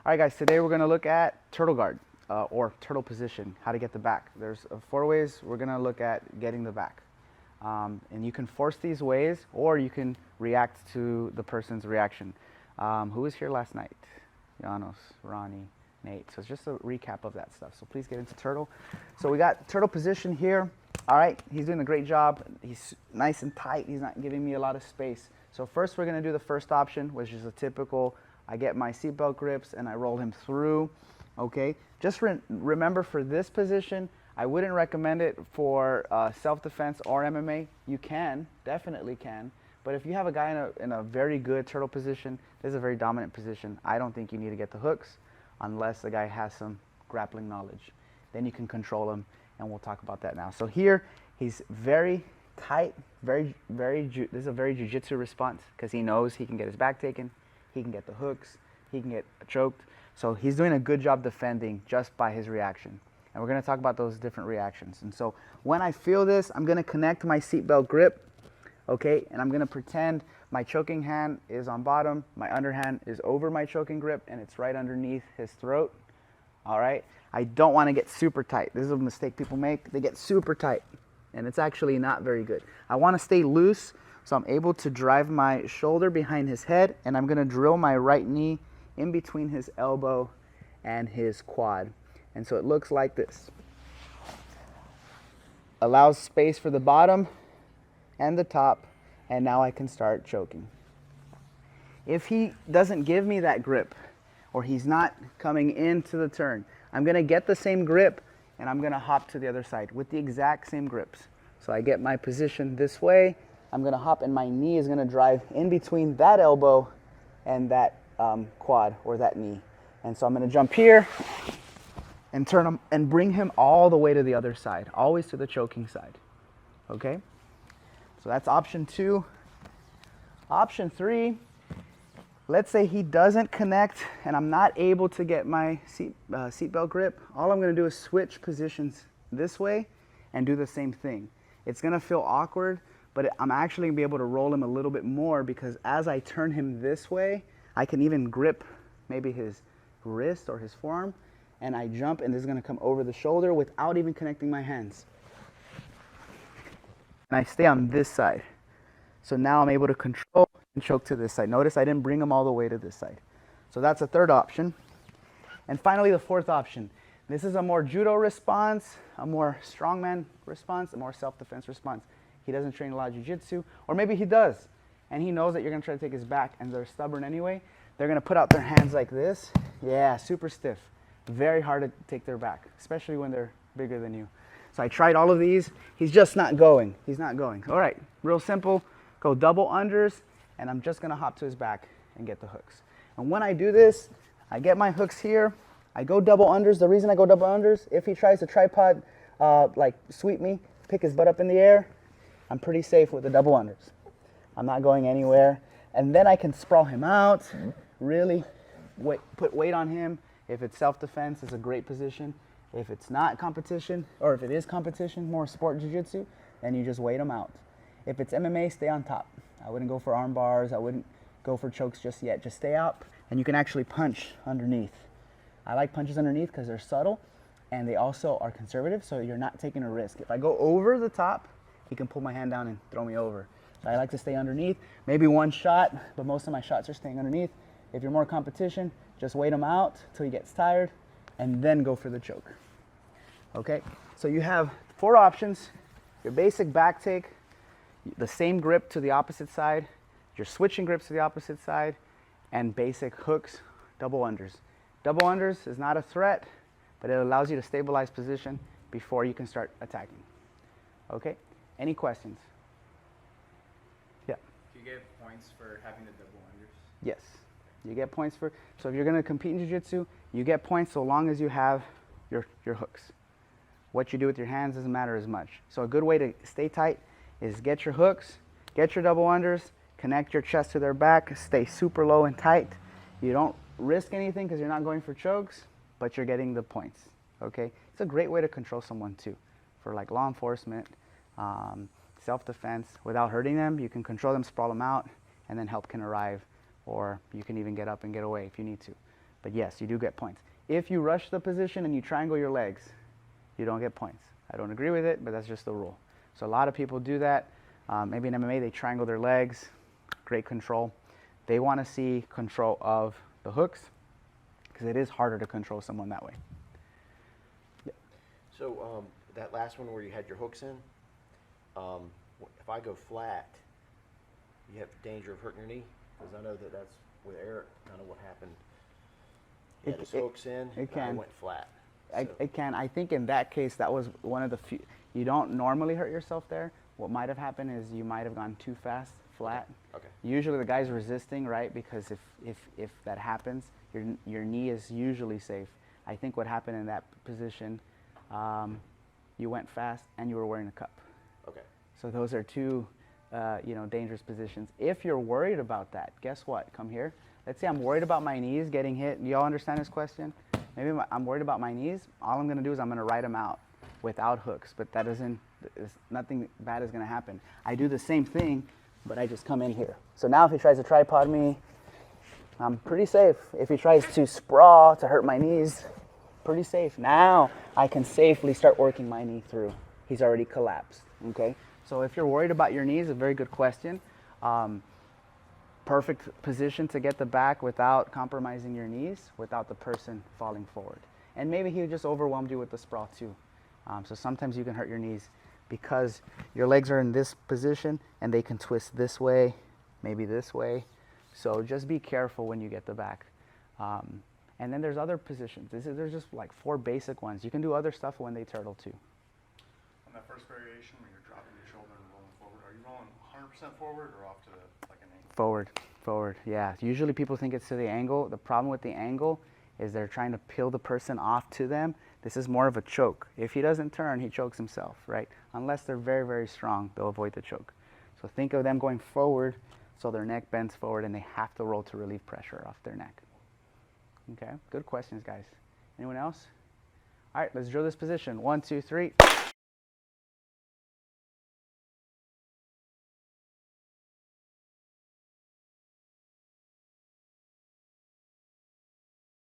All right, guys, today we're going to look at turtle guard or turtle position, how to get the back. There's 4 ways we're going to look at getting the back. And you can force these ways, or you can react to the person's reaction. Who was here last night? Janos, Ronnie, Nate. So it's just a recap of that stuff. So please get into turtle. So we got turtle position here. All right, he's doing a great job. He's nice and tight. He's not giving me a lot of space. So first we're going to do the first option, which is a typical, I get my seatbelt grips and I roll him through. Okay, just remember for this position, I wouldn't recommend it for self-defense or MMA. You can, definitely can. But if you have a guy in a very good turtle position, this is a very dominant position, I don't think you need to get the hooks unless the guy has some grappling knowledge. Then you can control him, and we'll talk about that now. So here, he's very tight, this is a very jiu-jitsu response because he knows he can get his back taken, he can get the hooks, he can get choked. So he's doing a good job defending just by his reaction. And we're going to talk about those different reactions. And so when I feel this, I'm going to connect my seatbelt grip, okay? And I'm going to pretend my choking hand is on bottom, my underhand is over my choking grip, and it's right underneath his throat, all right? I don't want to get super tight. This is a mistake people make. They get super tight, and it's actually not very good. I want to stay loose, so I'm able to drive my shoulder behind his head, and I'm going to drill my right knee in between his elbow and his quad. And so it looks like this. Allows space for the bottom and the top, and now I can start choking. If he doesn't give me that grip, or he's not coming into the turn, I'm going to get the same grip, and I'm going to hop to the other side with the exact same grips. So I get my position this way, I'm going to hop, and my knee is going to drive in between that elbow and that quad or that knee. And so I'm going to jump here and turn him and bring him all the way to the other side, always to the choking side. Okay? So that's option 2. Option 3, let's say he doesn't connect and I'm not able to get my seatbelt grip. All I'm going to do is switch positions this way and do the same thing. It's going to feel awkward, but I'm actually going to be able to roll him a little bit more because as I turn him this way, I can even grip maybe his wrist or his forearm, and I jump, and this is going to come over the shoulder without even connecting my hands. And I stay on this side. So now I'm able to control and choke to this side. Notice I didn't bring him all the way to this side. So that's a third option. And finally, the fourth option. This is a more judo response, a more strongman response, a more self-defense response. He doesn't train a lot of jiu-jitsu, or maybe he does, and he knows that you're going to try to take his back, and they're stubborn anyway. They're going to put out their hands like this. Yeah, super stiff. Very hard to take their back, especially when they're bigger than you. So I tried all of these. He's just not going. He's not going. All right, real simple. Go double unders, and I'm just going to hop to his back and get the hooks. And when I do this, I get my hooks here. I go double unders. The reason I go double unders, if he tries to tripod, like sweep me, pick his butt up in the air, I'm pretty safe with the double unders. I'm not going anywhere. And then I can sprawl him out, really put weight on him. If it's self-defense, it's a great position. If it's not competition, or if it is competition, more sport jiu-jitsu, then you just wait him out. If it's MMA, stay on top. I wouldn't go for arm bars. I wouldn't go for chokes just yet. Just stay out, and you can actually punch underneath. I like punches underneath because they're subtle, and they also are conservative, so you're not taking a risk. If I go over the top, he can pull my hand down and throw me over. So I like to stay underneath. Maybe one shot, but most of my shots are staying underneath. If you're more competition, just wait him out till he gets tired, and then go for the choke. Okay, so you have 4 options. Your basic back take, the same grip to the opposite side, your switching grips to the opposite side, and basic hooks, double unders. Double unders is not a threat, but it allows you to stabilize position before you can start attacking. Okay, any questions? Yeah. Do you get points for having the double unders? Yes, you get points for, so if you're going to compete in jiu-jitsu, you get points so long as you have your hooks. What you do with your hands doesn't matter as much. So a good way to stay tight is get your hooks, get your double unders, connect your chest to their back, stay super low and tight. You don't risk anything because you're not going for chokes, but you're getting the points. Okay, it's a great way to control someone too, for like law enforcement, self-defense. Without hurting them, you can control them, sprawl them out, and then help can arrive, or you can even get up and get away if you need to. But yes, you do get points. If you rush the position and you triangle your legs, you don't get points. I don't agree with it, but that's just the rule. So a lot of people do that. Maybe in MMA they triangle their legs, great control. They want to see control of the hooks because it is harder to control someone that way. So that last one where you had your hooks in, if I go flat, you have danger of hurting your knee? Because I know that that's with Eric kind of what happened. He had his hooks in, it and I can. went flat. It can. I think in that case, that was one of the few. You don't normally hurt yourself there. What might have happened is you might have gone too fast, flat. Okay. Usually the guy's resisting, right? Because if that happens, your knee is usually safe. I think what happened in that position, you went fast and you were wearing a cup. Okay. So those are two, dangerous positions. If you're worried about that, guess what? Come here. Let's say I'm worried about my knees getting hit. Do y'all understand this question? Maybe I'm worried about my knees. All I'm going to do is I'm going to ride them out without hooks. But that doesn't, nothing bad is going to happen. I do the same thing, but I just come in here. So now if he tries to tripod me, I'm pretty safe. If he tries to sprawl to hurt my knees, pretty safe. Now I can safely start working my knee through. He's already collapsed, okay? So if you're worried about your knees, a very good question. Perfect position to get the back without compromising your knees, without the person falling forward. And maybe he just overwhelmed you with the sprawl too. So sometimes you can hurt your knees because your legs are in this position and they can twist this way, maybe this way. So just be careful when you get the back. And then there's other positions. There's just like 4 basic ones. You can do other stuff when they turtle too. On that first variation where you're dropping your shoulder and rolling forward, are you rolling 100% forward or off to like an angle? Forward, yeah. Usually people think it's to the angle. The problem with the angle is they're trying to peel the person off to them. This is more of a choke. If he doesn't turn, he chokes himself, right? Unless they're very, very strong, they'll avoid the choke. So think of them going forward so their neck bends forward and they have to roll to relieve pressure off their neck. Okay, good questions, guys. Anyone else? All right, let's drill this position. 1, 2, 3.